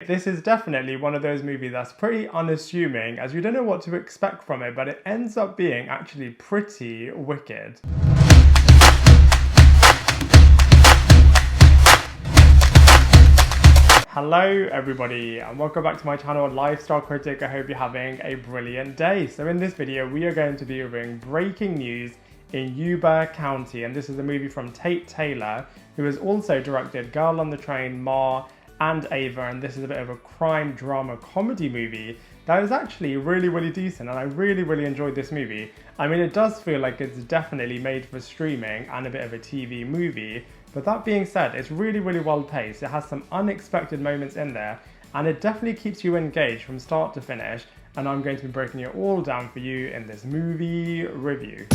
This is definitely one of those movies that's pretty unassuming, as you don't know what to expect from it, but it ends up being actually pretty wicked. Hello everybody and welcome back to my channel Lifestyle Critic. I hope you're having a brilliant day. So in this video we are going to be reviewing breaking news in Yuba County, and this is a movie from Tate Taylor, who has also directed Girl on the Train, Ma and Ava, and this is a bit of a crime drama comedy movie that is actually really decent, and I really enjoyed this movie. I mean, it does feel like it's definitely made for streaming and a bit of a TV movie, but that being said, it's really well paced. It has some unexpected moments in there, and it definitely keeps you engaged from start to finish, and I'm going to be breaking it all down for you in this movie review.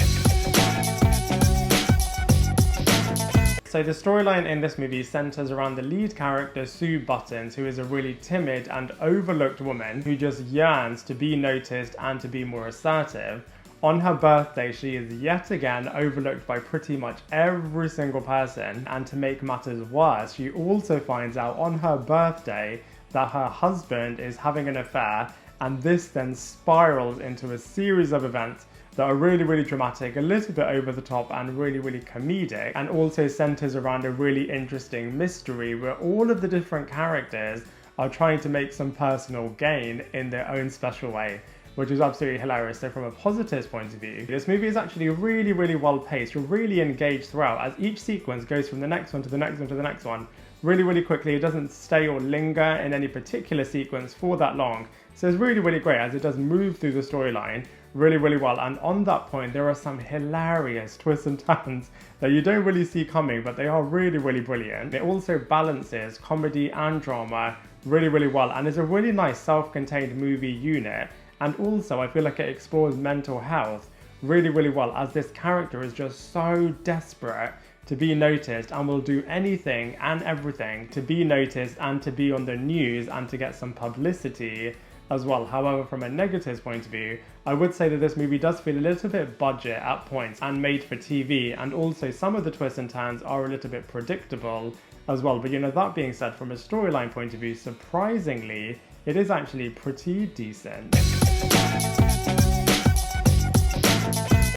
So the storyline in this movie centers around the lead character Sue Buttons, who is a really timid and overlooked woman who just yearns to be noticed and to be more assertive. On her birthday, she is yet again overlooked by pretty much every single person, and to make matters worse, she also finds out on her birthday that her husband is having an affair, and this then spirals into a series of events that are really dramatic, a little bit over the top and really comedic, and also centers around a really interesting mystery where all of the different characters are trying to make some personal gain in their own special way, which is absolutely hilarious. So from a positives point of view, this movie is actually really well paced. You're really engaged throughout as each sequence goes from the next one to the next one to the next one really quickly. It doesn't stay or linger in any particular sequence for that long. So it's really great as it does move through the storyline really well, and on that point there are some hilarious twists and turns that you don't really see coming, but they are really brilliant. It also balances comedy and drama really well, and is a really nice self-contained movie unit. And also I feel like it explores mental health really well, as this character is just so desperate to be noticed and will do anything and everything to be noticed and to be on the news and to get some publicity as well. However, from a negatives point of view, I would say that this movie does feel a little bit budget at points and made for TV, and also some of the twists and turns are a little bit predictable as well. But you know, that being said, from a storyline point of view, surprisingly, it is actually pretty decent.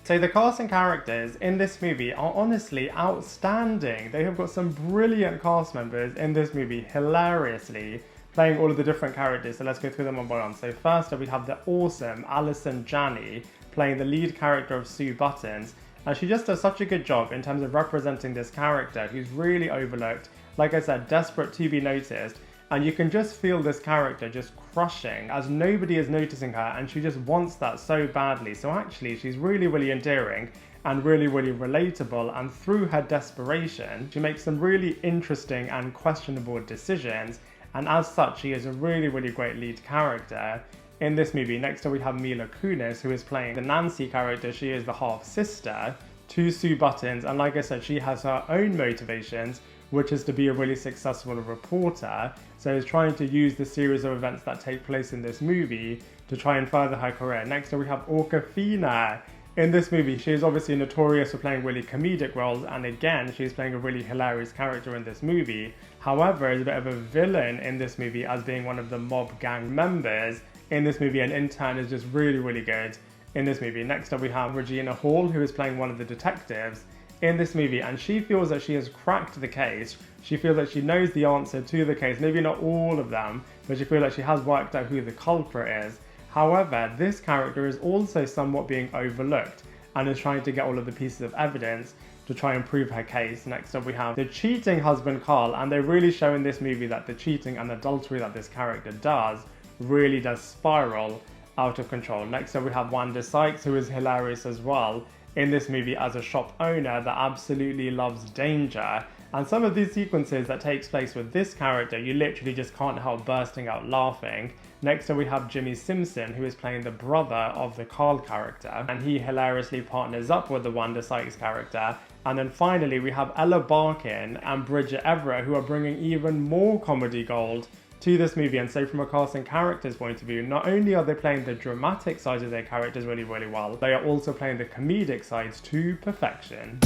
So the cast and characters in this movie are honestly outstanding. They have got some brilliant cast members in this movie, hilariously playing all of the different characters. So let's go through them one by one. So first up we have the awesome Allison Janney playing the lead character of Sue Buttons, and she just does such a good job in terms of representing this character who's really overlooked, like I said, desperate to be noticed. And you can just feel this character just crushing as nobody is noticing her, and she just wants that so badly. So actually she's really endearing and really relatable, and through her desperation she makes some really interesting and questionable decisions, and as such she is a really great lead character in this movie. Next up we have Mila Kunis, who is playing the Nancy character. She is the half sister to Sue Buttons, and like I said, she has her own motivations, which is to be a really successful reporter. So is trying to use the series of events that take place in this movie to try and further her career. Next up we have Awkwafina. In this movie, she is obviously notorious for playing really comedic roles, and again, she's playing a really hilarious character in this movie. However, is a bit of a villain in this movie as being one of the mob gang members in this movie, and in turn is just really good in this movie. Next up we have Regina, who is playing one of the detectives in this movie, and she feels that she has cracked the case. She feels that she knows the answer to the case, maybe not all of them, but she feels like she has worked out who the culprit is. However, this character is also somewhat being overlooked and is trying to get all of the pieces of evidence to try and prove her case. Next up we have the cheating husband Carl, and they really show in this movie that the cheating and adultery that this character does really does spiral out of control. Next up we have Wanda Sykes, who is hilarious as well in this movie as a shop owner that absolutely loves danger. And some of these sequences that takes place with this character, you literally just can't help bursting out laughing. Next up we have Jimmi Simpson, who is playing the brother of the Carl character, and he hilariously partners up with the Wanda Sykes character. And then finally we have Barkin and Bridget Everett, who are bringing even more comedy gold to this movie. And so from a cast and characters point of view, not only are they playing the dramatic sides of their characters really well, they are also playing the comedic sides to perfection.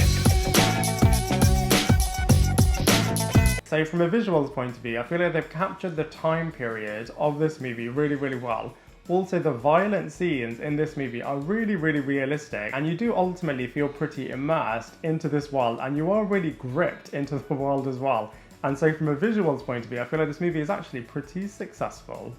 So from a visuals point of view, I feel like they've captured the time period of this movie really, really well. Also, the violent scenes in this movie are really, really realistic, and you do ultimately feel pretty immersed into this world, and you are really gripped into the world as well. And so from a visuals point of view, I feel like this movie is actually pretty successful.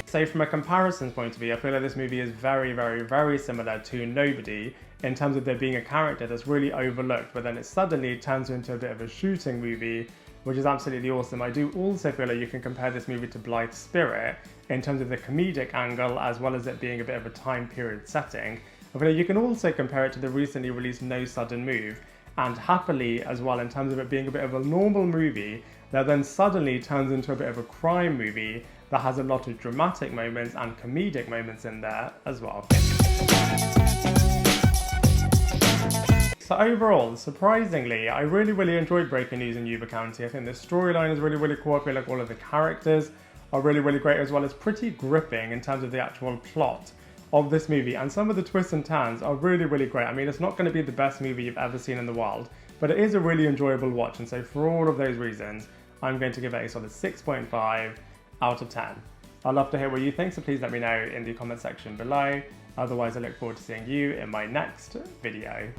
So from a comparisons point of view, I feel like this movie is very, very, very similar to Nobody in terms of there being a character that's really overlooked, but then it suddenly turns into a bit of a shooting movie, which is absolutely awesome. I do also feel like you can compare this movie to Blithe Spirit in terms of the comedic angle, as well as it being a bit of a time period setting. I feel like you can also compare it to the recently released No Sudden Move, and Happily as well, in terms of it being a bit of a normal movie that then suddenly turns into a bit of a crime movie that has a lot of dramatic moments and comedic moments in there as well. So overall, surprisingly, I really, really enjoyed Breaking News in Yuba County. I think the storyline is really, really cool. I feel like all of the characters are really, really great, as well as pretty gripping in terms of the actual plot of this movie. And some of the twists and turns are really, really great. I mean, it's not going to be the best movie you've ever seen in the world, but it is a really enjoyable watch. And so for all of those reasons, I'm going to give it a solid 6.5 out of 10. I'd love to hear what you think, so please let me know in the comment section below. Otherwise, I look forward to seeing you in my next video.